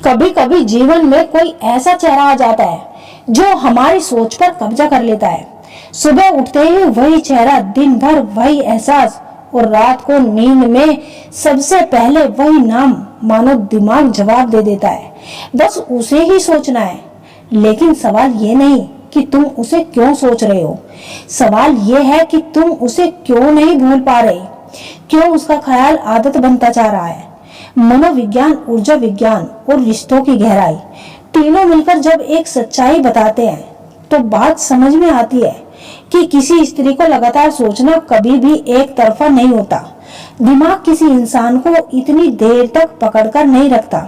कभी कभी जीवन में कोई ऐसा चेहरा आ जाता है जो हमारी सोच पर कब्जा कर लेता है। सुबह उठते ही वही चेहरा, दिन भर वही एहसास और रात को नींद में सबसे पहले वही नाम, मानो दिमाग जवाब दे देता है बस उसे ही सोचना है। लेकिन सवाल ये नहीं कि तुम उसे क्यों सोच रहे हो, सवाल ये है कि तुम उसे क्यों नहीं भूल पा रहे, क्यों उसका ख्याल आदत बनता जा रहा है। मनोविज्ञान, ऊर्जा विज्ञान और रिश्तों की गहराई तीनों मिलकर जब एक सच्चाई बताते हैं तो बात समझ में आती है कि किसी स्त्री को लगातार सोचना कभी भी एक तरफा नहीं होता। दिमाग किसी इंसान को इतनी देर तक पकड़कर नहीं रखता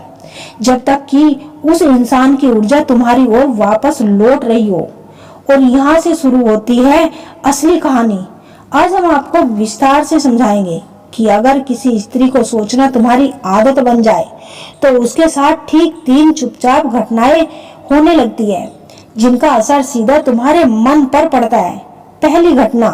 जब तक कि उस इंसान की ऊर्जा तुम्हारी ओर वापस लौट रही हो। और यहाँ से शुरू होती है असली कहानी। आज हम आपको विस्तार से समझाएंगे कि अगर किसी स्त्री को सोचना तुम्हारी आदत बन जाए तो उसके साथ ठीक 3 चुपचाप घटनाएं होने लगती है जिनका असर सीधा तुम्हारे मन पर पड़ता है। पहली घटना,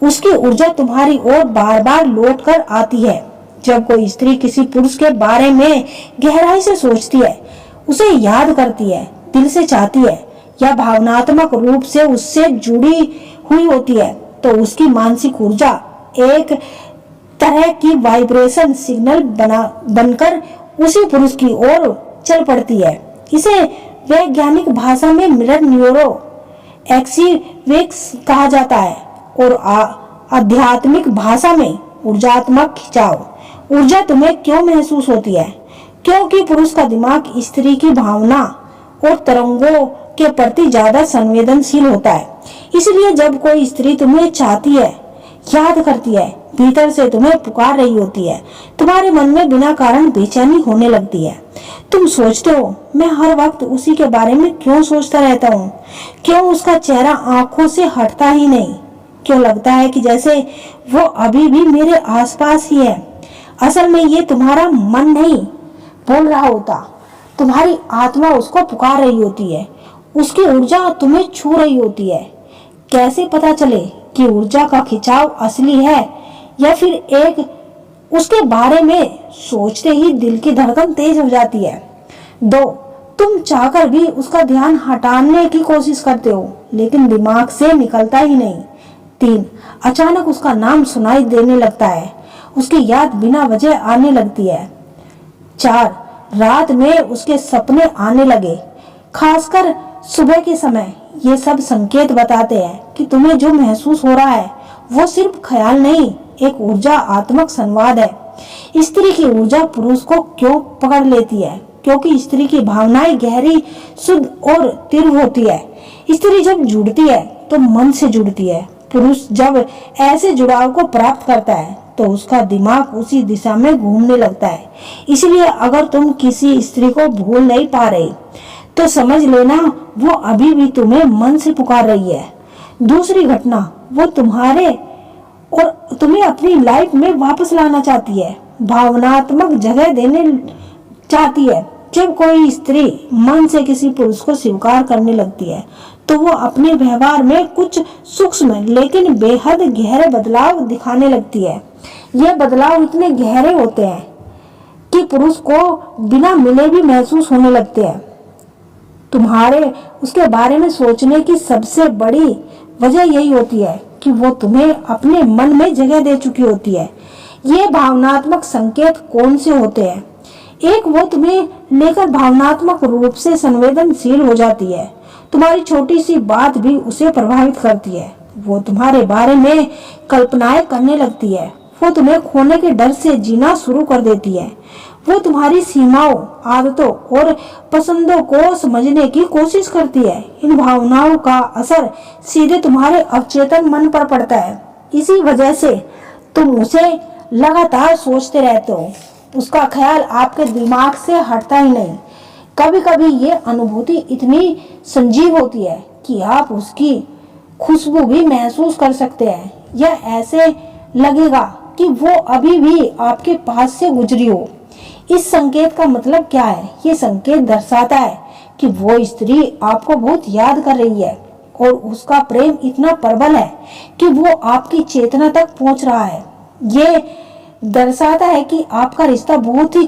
उसकी ऊर्जा तुम्हारी ओर बार बार लौट कर आती है। जब कोई स्त्री किसी पुरुष के बारे में गहराई से सोचती है, उसे याद करती है, दिल से चाहती है या भावनात्मक रूप से उससे जुड़ी हुई होती है, तो उसकी मानसिक ऊर्जा एक तरह की वाइब्रेशन सिग्नल बनकर उसी पुरुष की ओर चल पड़ती है। इसे वैज्ञानिक भाषा में मिरर न्यूरो एक्सीवेक्स कहा जाता है और आध्यात्मिक भाषा में ऊर्जात्मक खिंचाव। ऊर्जा तुम्हें क्यों महसूस होती है? क्योंकि पुरुष का दिमाग स्त्री की भावना और तरंगों के प्रति ज्यादा संवेदनशील होता है। इसलिए जब कोई स्त्री तुम्हें चाहती है, याद करती है, भीतर से तुम्हें पुकार रही होती है, तुम्हारे मन में बिना कारण बेचैनी होने लगती है। तुम सोचते हो, मैं हर वक्त उसी के बारे में क्यों सोचता रहता हूँ? क्यों उसका चेहरा आंखों से हटता ही नहीं? क्यों लगता है कि जैसे वो अभी भी मेरे आसपास ही है? असल में ये तुम्हारा मन नहीं बोल रहा होता, तुम्हारी आत्मा उसको पुकार रही होती है। उसकी ऊर्जा तुम्हें छू रही होती है। कैसे पता चले कि ऊर्जा का खिंचाव असली है या फिर एक उसके बारे में सोचते ही दिल की धड़कन तेज हो जाती है? 2, तुम चाहकर भी उसका ध्यान हटाने की कोशिश करते हो लेकिन दिमाग से निकलता ही नहीं। 3, अचानक उसका नाम सुनाई देने लगता है, उसकी याद बिना वजह आने लगती है। 4, रात में उसके सपने आने लगे, खासकर सुबह के समय। ये सब संकेत बताते हैं कि तुम्हें जो महसूस हो रहा है वो सिर्फ ख्याल नहीं, एक ऊर्जा आत्मक संवाद है। स्त्री की ऊर्जा पुरुष को क्यों पकड़ लेती है? क्योंकि स्त्री की भावनाएं गहरी, शुद्ध और तीव्र होती है। स्त्री जब जुड़ती है तो मन से जुड़ती है। पुरुष जब ऐसे जुड़ाव को प्राप्त करता है तो उसका दिमाग उसी दिशा में घूमने लगता है। इसलिए अगर तुम किसी स्त्री को भूल नहीं पा रहे तो समझ लेना वो अभी भी तुम्हें मन से पुकार रही है। दूसरी घटना, वो तुम्हें अपनी लाइफ में वापस लाना चाहती है, भावनात्मक जगह देने चाहती है। जब कोई स्त्री मन से किसी पुरुष को स्वीकार करने लगती है तो वो अपने व्यवहार में कुछ सूक्ष्म लेकिन बेहद गहरे बदलाव दिखाने लगती है। ये बदलाव इतने गहरे होते हैं कि पुरुष को बिना मिले भी महसूस होने लगते हैं। तुम्हारे उसके बारे में सोचने की सबसे बड़ी वजह यही होती है कि वो तुम्हें अपने मन में जगह दे चुकी होती है। ये भावनात्मक संकेत कौन से होते हैं? एक, वो तुम्हें लेकर भावनात्मक रूप से संवेदनशील हो जाती है। तुम्हारी छोटी सी बात भी उसे प्रभावित करती है। वो तुम्हारे बारे में कल्पनाएं करने लगती है। वो तुम्हें खोने के डर से जीना शुरू कर देती है। वो तुम्हारी सीमाओं, आदतों और पसंदों को समझने की कोशिश करती है। इन भावनाओं का असर सीधे तुम्हारे अवचेतन मन पर पड़ता है। इसी वजह से तुम उसे लगातार सोचते रहते हो। उसका ख्याल आपके दिमाग से हटता ही नहीं। कभी कभी ये अनुभूति इतनी संजीव होती है कि आप उसकी खुशबू भी महसूस कर सकते हैं, या ऐसे लगेगा कि वो अभी भी आपके पास से गुजरी हो। इस संकेत का मतलब क्या है? ये संकेत दर्शाता है कि वो स्त्री आपको बहुत याद कर रही है और उसका प्रेम इतना प्रबल है कि वो आपकी चेतना तक पहुंच रहा है। ये दर्शाता है कि आपका रिश्ता बहुत ही